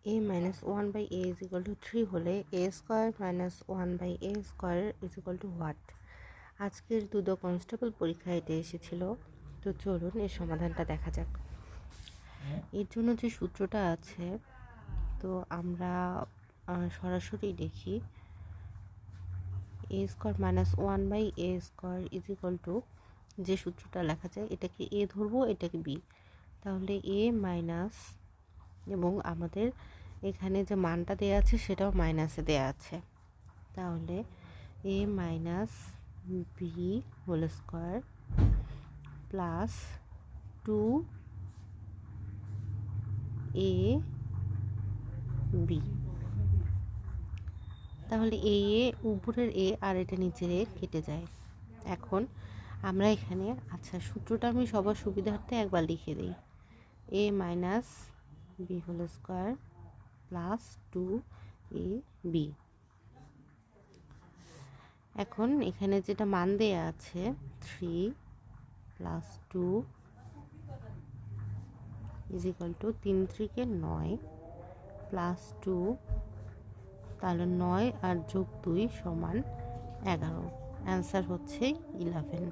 a minus 1 by a is equal to 3 হলে a square minus 1 by a square is equal to what? আজকের দুদো constable পরীক্ষা এটা এসেছিল। তো চলুন এর সমাধানটা দেখা যাক। এর জন্য যে সূত্রটা আছে তো আমরা সরাসরি দেখি a square minus 1 by a square is equal to যে সূত্রটা লেখা যায় এটাকে a ধরবো, এটাকে b, তাহলে a মাইনাস এবং আমাদের এখানে যে মানটা দেয়া আছে সেটাও মাইনাসে দেয়া আছে, তাহলে a minus B whole square plus 2 a B. তাহলে এ উপরের এ আর এটা নিচের এ কেটে যায়। এখন আমরা এখানে সূত্রটা আমি সবার সুবিধার্থে একবার লিখে দিই, a minus B whole square plus 2ab। এখন এখানে যেটা মান দেয়া আছে 3 plus 2 is equal to 3 3 9 plus 2, তাহলে 9 আর যোগ 2 সমান 11। অ্যান্সার হচ্ছে 11।